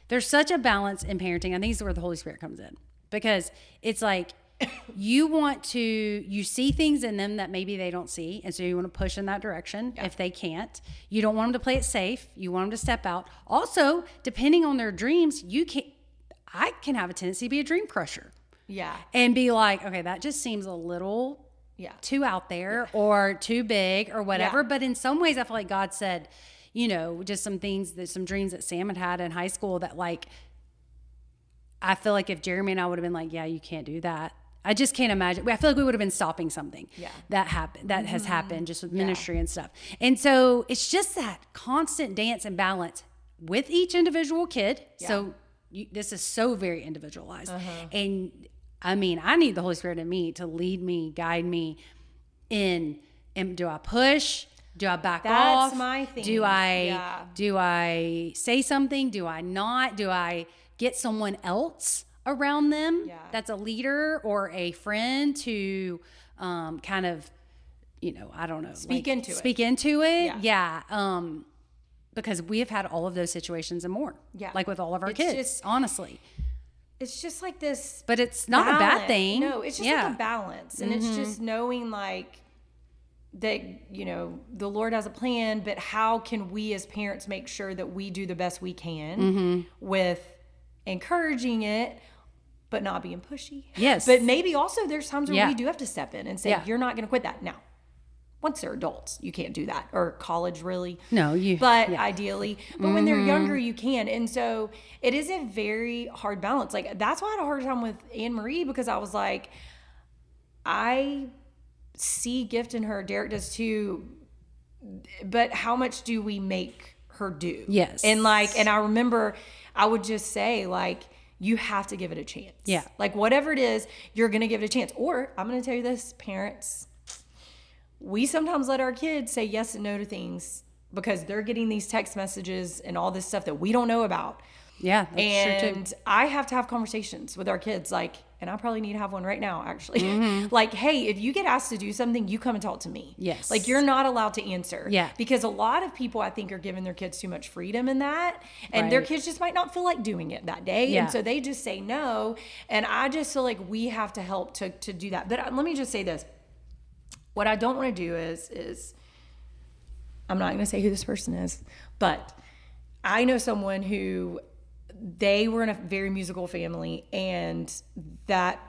There's such a balance in parenting. I think it's where the Holy Spirit comes in, because it's like you see things in them that maybe they don't see. And so you want to push in that direction if they can't. You don't want them to play it safe. You want them to step out. Also, depending on their dreams, I can have a tendency to be a dream crusher. Yeah. And be like, okay, that just seems a little too out there or too big or whatever. But in some ways, I feel like God said, you know, just some dreams that Sam had in high school that like, I feel like if Jeremy and I would have been like, yeah, you can't do that, I just can't imagine. I feel like we would have been stopping something Yeah. that happened, that has happened just with ministry and stuff. And so it's just that constant dance and balance with each individual kid. Yeah. So this is so very individualized. And I mean, I need the Holy Spirit in me to lead me, guide me in, and do I push? Do I back off? That's my thing. Do I say something? Do I not? Do I get someone else around them that's a leader or a friend to kind of, I don't know. Speak into it. Yeah. Because we have had all of those situations and more. Yeah. Like with all of our kids, honestly. It's just like this. But it's not a bad thing. No, it's just like a balance. And it's just knowing like that, the Lord has a plan, but how can we as parents make sure that we do the best we can with encouraging it, but not being pushy. Yes. But maybe also there's times where we do have to step in and say, you're not going to quit that. Now, once they're adults, you can't do that. Or college, really. No, But ideally. But when they're younger, you can. And so it is a very hard balance. Like, that's why I had a hard time with Anne-Marie, because I was like, I see gift in her. Derek does too. But how much do we make her do? Yes. And I remember I would just say, like, you have to give it a chance. Yeah. Like, whatever it is, you're going to give it a chance. Or I'm going to tell you this, parents, we sometimes let our kids say yes and no to things because they're getting these text messages and all this stuff that we don't know about. Yeah, that's true too. And I have to have conversations with our kids, like, and I probably need to have one right now, actually. Like, hey, if you get asked to do something, you come and talk to me. Yes. Like, you're not allowed to answer. Yeah. Because a lot of people, I think, are giving their kids too much freedom in that. And their kids just might not feel like doing it that day. Yeah. And so they just say no. And I just feel like we have to help to do that. But let me just say this. What I don't want to do is I'm not going to say who this person is, but I know someone who they were in a very musical family, and that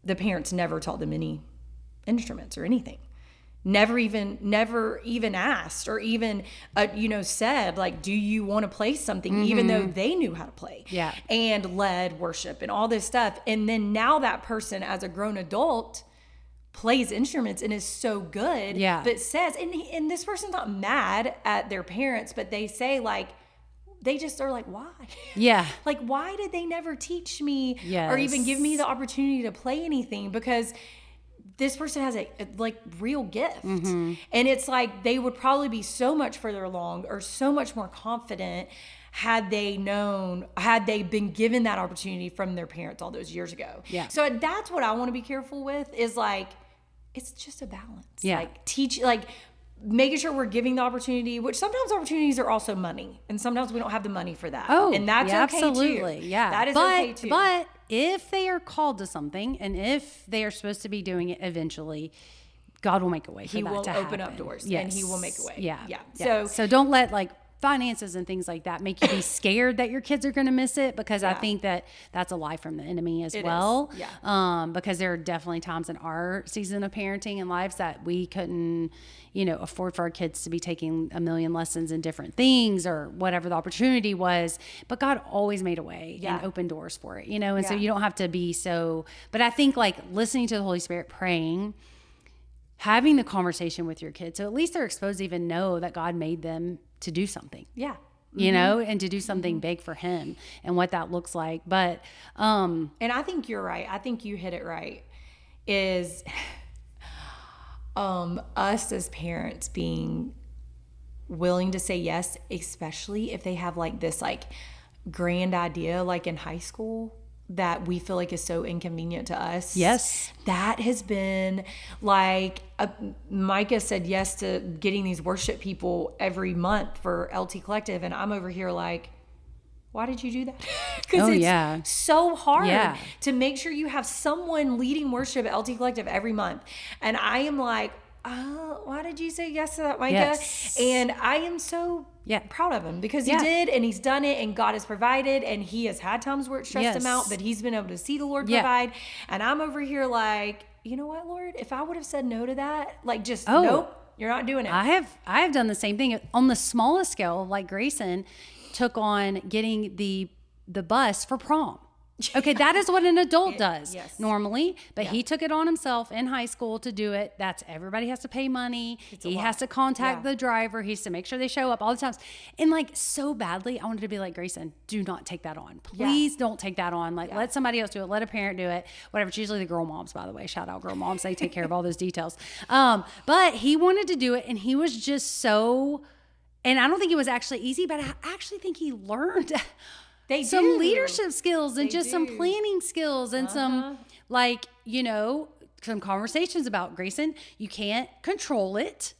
the parents never taught them any instruments or anything. Never even asked or even, said, like, do you want to play something? Even though they knew how to play. Yeah. And led worship and all this stuff. And then now that person, as a grown adult, plays instruments and is so good. Yeah. But says, and this person's not mad at their parents, but they say, like, they just are like, why? Yeah. Like, why did they never teach me Yes. or even give me the opportunity to play anything? Because this person has a real gift. And it's like, they would probably be so much further along or so much more confident had they been given that opportunity from their parents all those years ago. Yeah. So that's what I want to be careful with, is like, it's just a balance. Yeah. Like, making sure we're giving the opportunity, which sometimes opportunities are also money, and sometimes we don't have the money for that. Oh, and that's yeah, okay absolutely. too. Yeah. That is okay too. But if they are called to something, and if they are supposed to be doing it eventually, God will make a way for He that will to open happen. up doors, Yes. and He will make a way. Yeah. Yeah. So don't let finances and things like that make you be scared that your kids are going to miss it, because I think that that's a lie from the enemy as well. Is. Yeah. Because there are definitely times in our season of parenting and lives that we couldn't, afford for our kids to be taking a million lessons in different things or whatever the opportunity was. But God always made a way and opened doors for it, and so you don't have to be so, but I think listening to the Holy Spirit, praying, having the conversation with your kids, so at least they're exposed to even know that God made them to do something. Yeah. And to do something big for Him and what that looks like. But and I think you're right. I think you hit it right. Is us as parents being willing to say yes, especially if they have this grand idea, in high school, that we feel like is so inconvenient to us. Yes. That has been Micah said yes to getting these worship people every month for LT Collective. And I'm over here why did you do that? Because it's so hard to make sure you have someone leading worship at LT Collective every month. And I am why did you say yes to that, Micah? Yes. And I am so proud of him, because he did, and he's done it, and God has provided, and he has had times where it stressed him out, but he's been able to see the Lord provide. And I'm over here you know what, Lord, if I would have said no to that, nope, you're not doing it. I have done the same thing on the smallest scale. Grayson took on getting the bus for prom. Okay, that is what an adult does yes. normally, but Yeah. he took it on himself in high school to do it. That's everybody has to pay money. a He lot. has to contact Yeah. the driver. He has to make sure they show up all the times. And like so badly, I wanted to be like, Grayson, do not take that on. Please don't take that on. Like let somebody else do it. Let a parent do it. Whatever. It's usually the girl moms, by the way. Shout out girl moms. They take care of all those details. But he wanted to do it, and he was just so, and I don't think it was actually easy, but I actually think he learned some leadership skills and some planning skills and some like, some conversations about, Grayson, you can't control it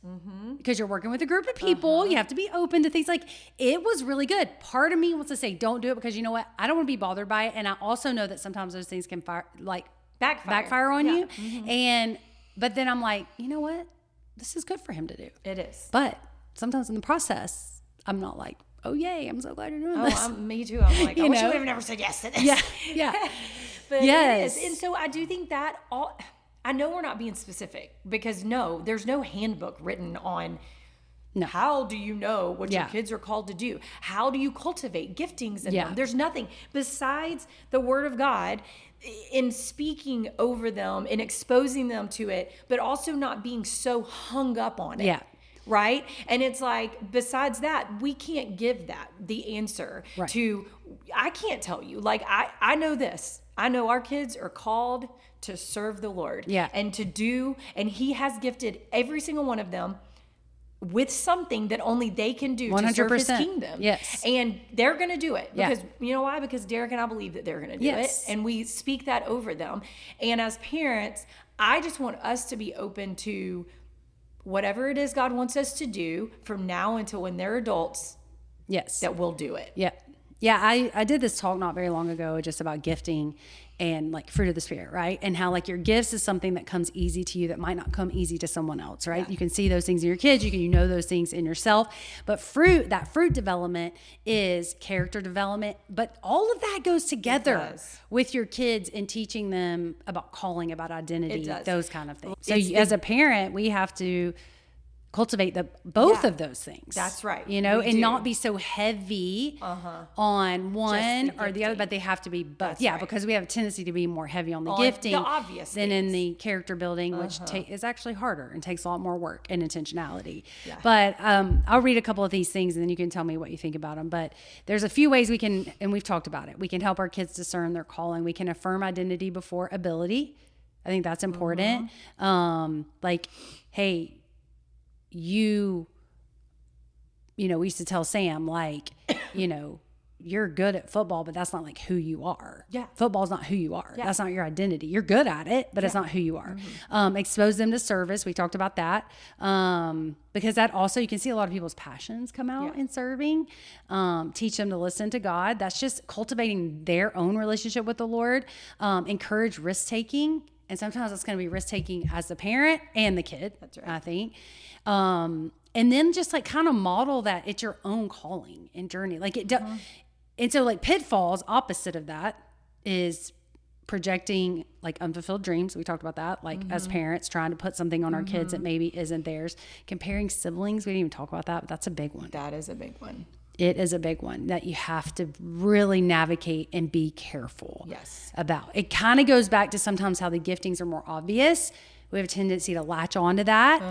because you're working with a group of people. You have to be open to things. Like, it was really good. Part of me wants to say, don't do it, because you know what? I don't want to be bothered by it. And I also know that sometimes those things can backfire on you. But then I'm like, you know what? This is good for him to do. It is. But sometimes in the process, I'm not like, oh, yay, I'm so glad you're doing this. Me too. I'm like, I wish I would have never said yes to this. Yeah. But yes. it is. And so I do think that I know we're not being specific, because there's no handbook written on how do you know what your kids are called to do? How do you cultivate giftings in them? There's nothing besides the Word of God in speaking over them and exposing them to it, but also not being so hung up on it. Yeah. Right? And it's like, besides that, we can't give the answer to, I can't tell you. Like, I know this. I know our kids are called to serve the Lord. And to do, and He has gifted every single one of them with something that only they can do 100%. To serve His kingdom. Yes. And they're going to do it. Because, you know why? Because Derek and I believe that they're going to do it. And we speak that over them. And as parents, I just want us to be open to whatever it is God wants us to do from now until when they're adults. That we'll do it. Yeah, I did this talk not very long ago just about gifting and like fruit of the Spirit, right? And how like your gifts is something that comes easy to you that might not come easy to someone else, right? You can see those things in your kids, you know those things in yourself. But fruit development is character development, but all of that goes together with your kids in teaching them about calling, about identity, those kind of things. So as a parent, we have to cultivate both of those things. That's right. And not be so heavy on one or the other, but they have to be both. Because we have a tendency to be more heavy on the gifting than in the character building, which is actually harder and takes a lot more work and intentionality. But I'll read a couple of these things and then you can tell me what you think about them. But there's a few ways we can, and we've talked about it, we can help our kids discern their calling. We can affirm identity before ability. I think that's important. Like, hey, we used to tell Sam, like, you're good at football, but that's not like who you are. Football's not who you are. That's not your identity. You're good at it, but it's not who you are. Expose them to service. We talked about that. Because that also, you can see a lot of people's passions come out in serving. Teach them to listen to God. That's just cultivating their own relationship with the Lord. Encourage risk-taking. And sometimes it's going to be risk-taking as the parent and the kid, I think. And then just like kind of model that it's your own calling and journey. Like and so like pitfalls, opposite of that is projecting like unfulfilled dreams. We talked about that. Like as parents trying to put something on our kids that maybe isn't theirs. Comparing siblings. We didn't even talk about that, but that's a big one. That is a big one. It is a big one that you have to really navigate and be careful about. It kind of goes back to sometimes how the giftings are more obvious. We have a tendency to latch on to that.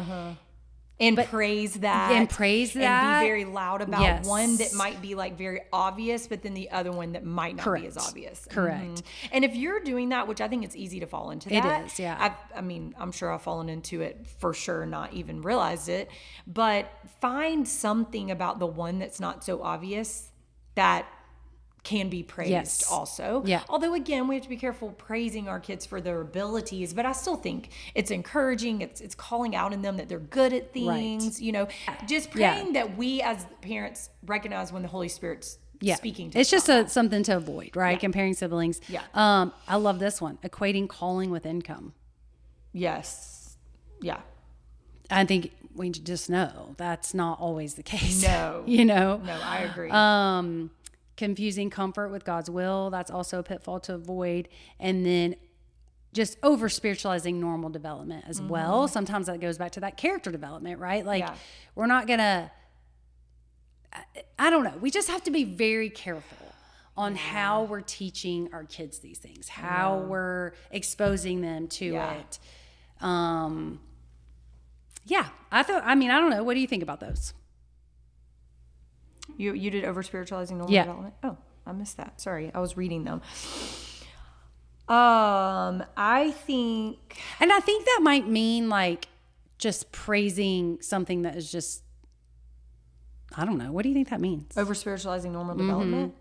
And praise that. And praise that. And be very loud about one that might be like very obvious, but then the other one that might not be as obvious. Correct. And if you're doing that, which I think it's easy to fall into that. It is, yeah. I mean, I'm sure I've fallen into it for sure, not even realized it. But find something about the one that's not so obvious that can be praised also. Although again, we have to be careful praising our kids for their abilities, but I still think it's encouraging. It's calling out in them that they're good at things, just praying that we as parents recognize when the Holy Spirit's speaking to us. It's just something to avoid, right? Comparing siblings. I love this one. Equating calling with income. Yes. Yeah. I think we just know that's not always the case. No. No, I agree. Confusing comfort with God's will. That's also a pitfall to avoid. And then just over spiritualizing normal development as well. Sometimes that goes back to that character development, right? Like we're not going to, I don't know. We just have to be very careful on how we're teaching our kids these things, how we're exposing them to it. I don't know. What do you think about those? You did over spiritualizing normal development? Oh, I missed that. Sorry. I was reading them. I think that might mean like just praising something that is just, I don't know. What do you think that means? Over spiritualizing normal development?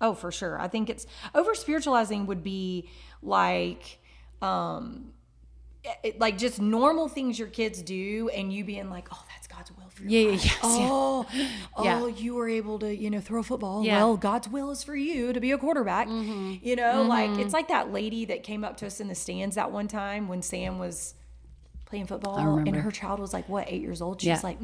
Oh, for sure. I think it's over spiritualizing would be like, like just normal things your kids do and you being like, oh, that's God's will for your life. You were able to, throw a football. Yeah. Well, God's will is for you to be a quarterback. Like it's like that lady that came up to us in the stands that one time when Sam was playing football and her child was like, 8 years old? She was like,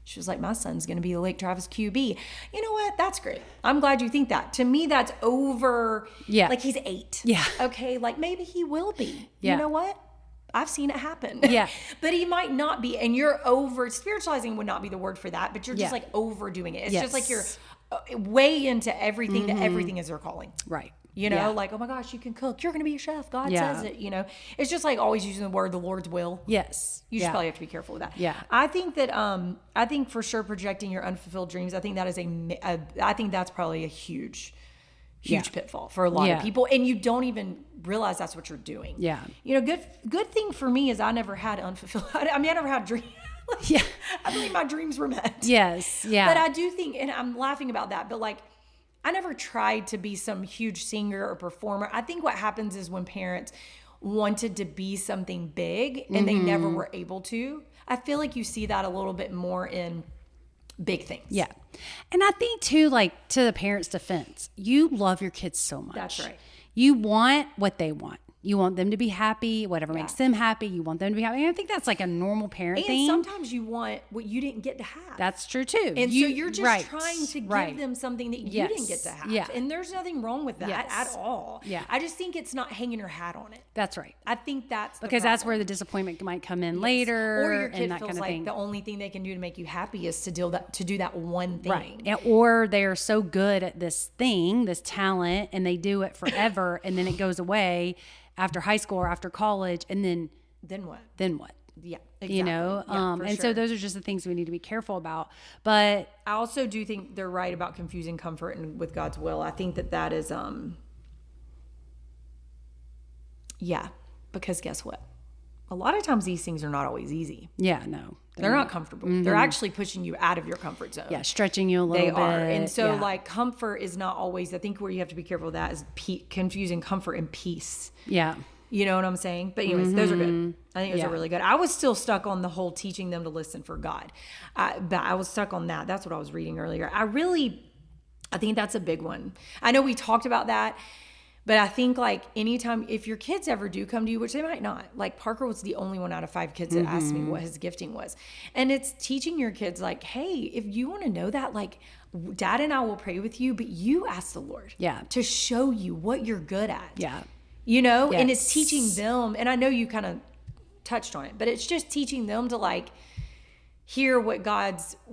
She was like, my son's going to be the Lake Travis QB. You know what? That's great. I'm glad you think that. To me, that's over. Yeah. Like he's 8. Yeah. Okay. Like maybe he will be. Yeah. You know what? I've seen it happen. Yeah. But he might not be. And you're over. Spiritualizing would not be the word for that. But you're just like overdoing it. It's just like you're way into everything that everything is their calling. Right. Like, oh my gosh, you can cook. You're going to be a chef. God says it, It's just like always using the word, the Lord's will. Yes. You just probably have to be careful with that. Yeah. I think that, I think for sure projecting your unfulfilled dreams, I think that is I think that's probably a huge pitfall for a lot of people. And you don't even realize that's what you're doing. Yeah. Good thing for me is I never had unfulfilled. I never had dreams. I believe my dreams were met. Yes. Yeah. But I do think, and I'm laughing about that, but like, I never tried to be some huge singer or performer. I think what happens is when parents wanted to be something big and they never were able to, I feel like you see that a little bit more in big things. Yeah. And I think too, like to the parents' defense, you love your kids so much. That's right. You want what they want. You want them to be happy, whatever makes them happy. You want them to be happy. And I think that's like a normal parent thing. And sometimes you want what you didn't get to have. That's true too. And so you're just trying to give them something that you didn't get to have. Yeah. And there's nothing wrong with that at all. Yeah. I just think it's not hanging your hat on it. That's right. I think that's because that's where the disappointment might come in later. Or your kid and that feels kind of like thing. the only thing they can do to make you happy is to do that one thing. Right. Or they are so good at this thing, this talent, and they do it forever and then it goes away after high school or after college, and then what? Yeah, exactly. And so those are just the things we need to be careful about. But I also do think they're right about confusing comfort and with God's will. I think that is because guess what? A lot of times these things are not always easy. Yeah, no. They're not comfortable. They're actually pushing you out of your comfort zone. Yeah, stretching you a little bit. They are. And so like comfort is not always, I think where you have to be careful with that is confusing comfort and peace. Yeah. You know what I'm saying? But anyways, those are good. I think those are really good. I was still stuck on the whole teaching them to listen for God. But I was stuck on that. That's what I was reading earlier. I think that's a big one. I know we talked about that. But I think like anytime, if your kids ever do come to you, which they might not, like Parker was the only one out of 5 kids that asked me what his gifting was. And it's teaching your kids like, hey, if you want to know that, like Dad and I will pray with you, but you ask the Lord to show you what you're good at. Yeah. And it's teaching them. And I know you kind of touched on it, but it's just teaching them to like, hear what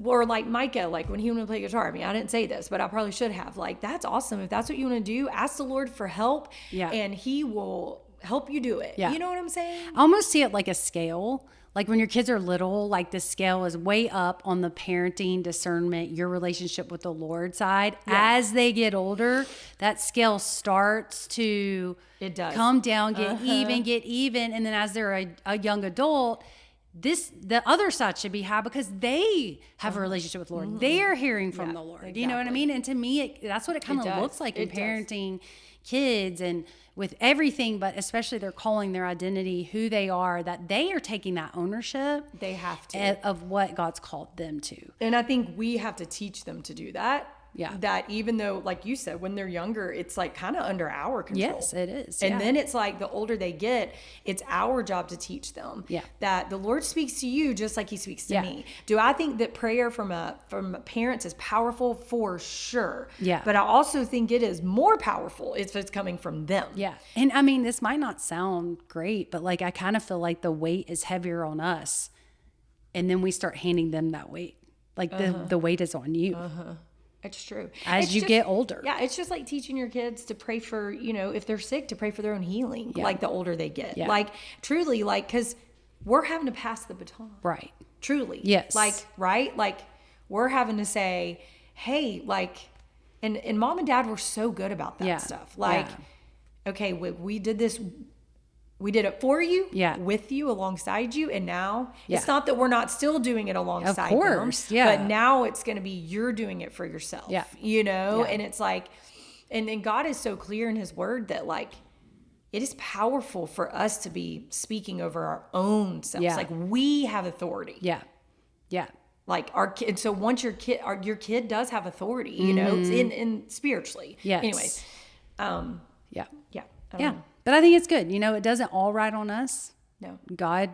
or like Micah, like when he wanted to play guitar. I mean, I didn't say this, but I probably should have. Like, that's awesome. If that's what you want to do, ask the Lord for help and he will help you do it. Yeah. You know what I'm saying? I almost see it like a scale. Like when your kids are little, like the scale is way up on the parenting, discernment, your relationship with the Lord side. Yeah. As they get older, that scale starts to come down, get even. And then as they're a young adult, the other side should be high because they have a relationship with the Lord. They're hearing from the Lord. Exactly. You know what I mean? And to me, that's what it kind of looks like in parenting kids and with everything, but especially their calling, their identity, who they are, that they are taking that ownership. They have to. Of what God's called them to. And I think we have to teach them to do that. Yeah. That even though, like you said, when they're younger, it's like kind of under our control. Yes, it is. And then it's like the older they get, it's our job to teach them that the Lord speaks to you just like he speaks to me. Do I think that prayer from parents is powerful? For sure. Yeah. But I also think it is more powerful if it's coming from them. Yeah. And I mean, this might not sound great, but like I kind of feel like the weight is heavier on us. And then we start handing them that weight. Like the weight is on you. It's true. as It's you just- get older. Yeah, it's just like teaching your kids to pray for, if they're sick, to pray for their own healing, like the older they get. Yeah. Like, truly, like, because we're having to pass the baton. Right. Truly. Yes. Like, right? Like, we're having to say, hey, like, and mom and dad were so good about that stuff. Like, okay, we did this. We did it for you, with you, alongside you, and now it's not that we're not still doing it alongside them. Of course, but now it's going to be you're doing it for yourself, and it's like, and then God is so clear in his word that like, it is powerful for us to be speaking over our own selves. Like we have authority. Yeah. Like our kid. So once your kid does have authority, it's in spiritually. Yes. Anyways. Yeah. I don't know. But I think it's good. It doesn't all ride on us. No. God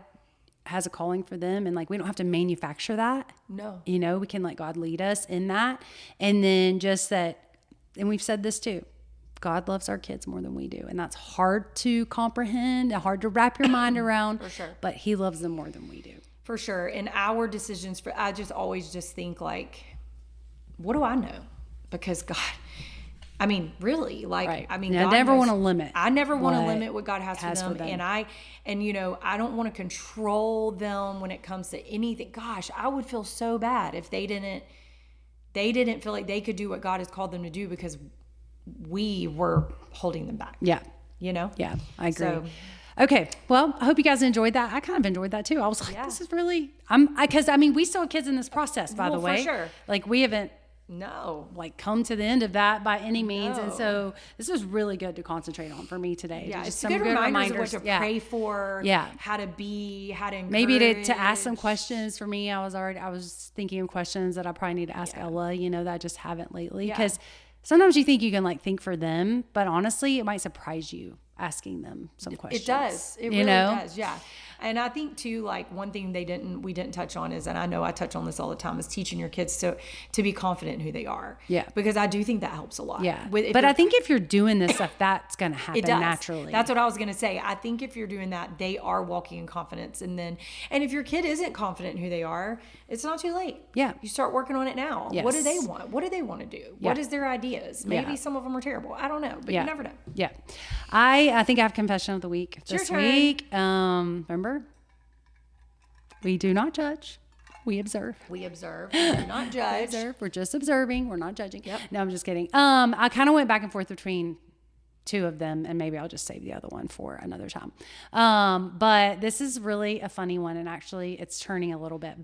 has a calling for them, and like we don't have to manufacture that. No. We can let God lead us in that. And then just that, and we've said this too, God loves our kids more than we do. And that's hard to comprehend, hard to wrap your mind around. For sure. But he loves them more than we do. For sure. And our decisions, I just always just think like, what do I know? Because God, I mean, really, like, Right. I mean, I God never knows- want to limit. I never want to what limit what God has for them. And I don't want to control them when it comes to anything. Gosh, I would feel so bad if they didn't feel like they could do what God has called them to do because we were holding them back. Yeah. Yeah, I agree. So, okay. Well, I hope you guys enjoyed that. I kind of enjoyed that too. I was like, this is really, because we still have kids in this process, by the way. For sure. Like we haven't come to the end of that by any means. And so this is really good to conconcentrate on for me today. Yeah, Just it's some good reminders of what to Yeah. pray for, Yeah. how to be, how to encourage. Maybe to ask some questions for me. I was thinking of questions that I probably need to ask Ella, that I just haven't lately. Because sometimes you think you can think for them, but honestly, it might surprise you asking them some questions. It does. It really does. Yeah. And I think too, like one thing we didn't touch on is, and I know I touch on this all the time, is teaching your kids to be confident in who they are. Yeah. Because I do think that helps a lot. Yeah. But I think if you're doing this stuff, that's going to happen naturally. That's what I was going to say. I think if you're doing that, they are walking in confidence. And if your kid isn't confident in who they are, it's not too late. Yeah. You start working on it now. Yes. What do they want? What do they want to do? Yeah. What is their ideas? Maybe some of them are terrible. I don't know, but you never know. Yeah. I think I have confession of the week this your week. Remember? We do not judge. We observe. We observe. We do not judge. Observe. We're just observing. We're not judging. Yep. No, I'm just kidding. I kind of went back and forth between two of them, and maybe I'll just save the other one for another time. But this is really a funny one, and actually it's turning a little bit.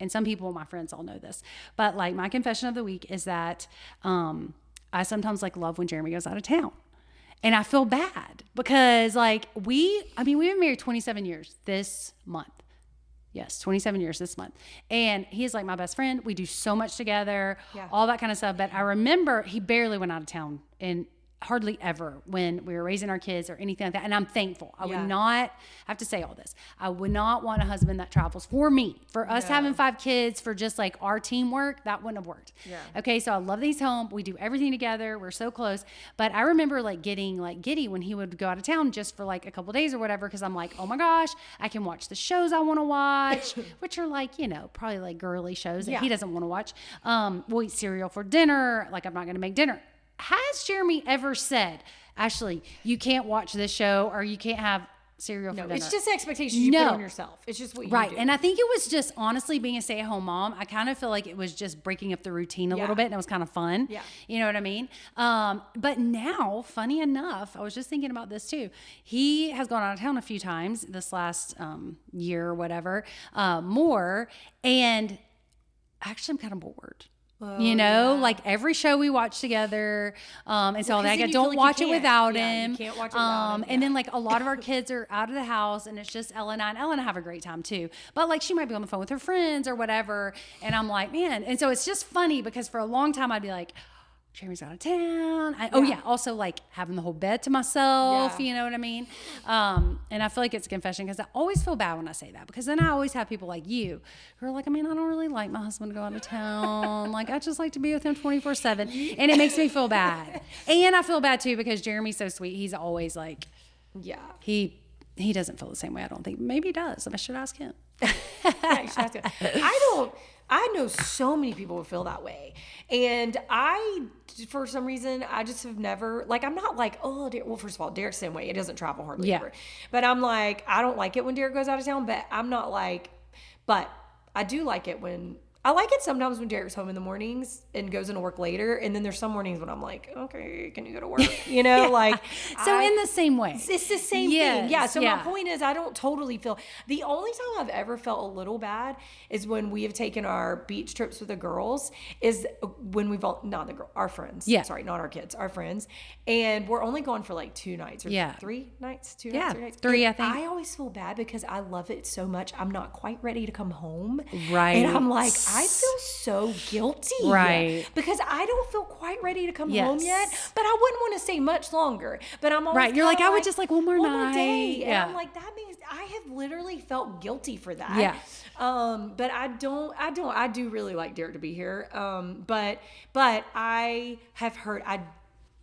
And some people, my friends, all know this. But my confession of the week is that I sometimes love when Jeremy goes out of town. And I feel bad because we've been married 27 years this month. Yes, 27 years this month. And he is my best friend. We do so much together, all that kind of stuff. But I remember he barely went out of town and hardly ever when we were raising our kids or anything like that. And I'm thankful. I would not have to say all this. I would not want a husband that travels for me, for us having 5 kids, for just our teamwork. That wouldn't have worked. Yeah. Okay. So I love that he's home. We do everything together. We're so close. But I remember getting giddy when he would go out of town just for a couple of days or whatever. Cause I'm oh my gosh, I can watch the shows I want to watch, which are probably girly shows that he doesn't want to watch. We'll eat cereal for dinner. I'm not going to make dinner. Has Jeremy ever said, Ashley, you can't watch this show or you can't have cereal for dinner? It's just expectations you put on yourself. It's just what you do. Right. And I think it was just honestly being a stay-at-home mom. I kind of feel like it was just breaking up the routine a little bit, and it was kind of fun. Yeah. You know what I mean? But now, funny enough, I was just thinking about this too. He has gone out of town a few times this last year or whatever, more. And actually, I'm kind of bored. Every show we watch together. And so I don't watch it without him. You can't watch it without him. And then a lot of our kids are out of the house and it's just Ella and I, and Ella and I have a great time too. But she might be on the phone with her friends or whatever. And I'm man. And so it's just funny because for a long time I'd be Jeremy's out of town. Also having the whole bed to myself, you know what I mean? And I feel it's a confession because I always feel bad when I say that, because then I always have people like you who are I don't really like my husband to go out of town. I just like to be with him 24/7, and it makes me feel bad. And I feel bad too because Jeremy's so sweet. He's always he doesn't feel the same way, I don't think. Maybe he does. I should ask him. Yeah, you should ask him. I know so many people who feel that way. And for some reason, I just have never, like, I'm not like, oh, well, first of all, Derek's the same way. It doesn't travel hardly ever. But I'm like, I don't like it when Derek goes out of town, but I'm not like, but I do like it I like it sometimes when Derek's home in the mornings and goes into work later. And then there's some mornings when I'm like, okay, can you go to work? You know, like. So in the same way. It's the same thing. Yeah. So my point is, I don't totally feel, the only time I've ever felt a little bad is when we have taken our beach trips with the girls, is when we've all, not the girl, our friends. Yeah. Sorry, not our kids, our friends. And we're only gone for like 2 nights or 3 nights, 2 nights, 3 nights. 3, and I think. I always feel bad because I love it so much. I'm not quite ready to come home. Right. And I'm like, I feel so guilty. Right. Because I don't feel quite ready to come home yet, but I wouldn't want to stay much longer. But I'm always right. You're like, I would just like one more night. Day. And I'm like, that means I have literally felt guilty for that. Yeah. But I do really like Derek to be here. But I have heard, I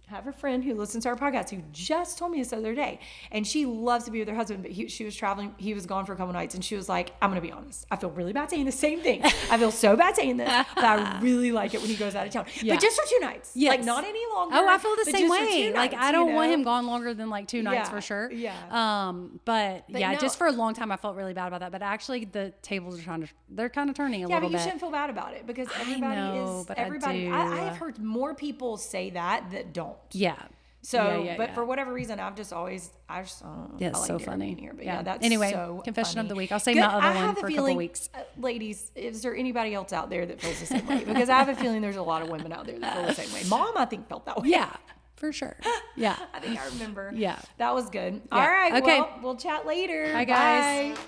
have a friend who listens to our podcast who just told me this the other day, and she loves to be with her husband, but she was traveling. He was gone for a couple nights, and she was like, I'm going to be honest. I feel really bad saying the same thing. I feel so bad saying this, but I really like it when he goes out of town. But just for 2 nights. Yes. Like not any longer. Oh, I feel the same way. Nights, like I don't want him gone longer than like 2 nights for sure. Yeah. But yeah, no. Just for a long time I felt really bad about that. But actually the tables are they're kind of turning a little bit. Yeah, but you shouldn't feel bad about it because everybody I have heard more people say that don't. Yeah. So, but for whatever reason, I just don't know. Yeah, it's so funny. Here. But that's anyway, so confession funny. of the week. I'll save my other one for a couple weeks. Ladies, is there anybody else out there that feels the same way? Because I have a feeling there's a lot of women out there that feel the same way. Mom, I think, felt that way. Yeah, for sure. Yeah. I think I remember. Yeah. That was good. Yeah. All right. Okay. Well, we'll chat later. Bye, guys. Bye.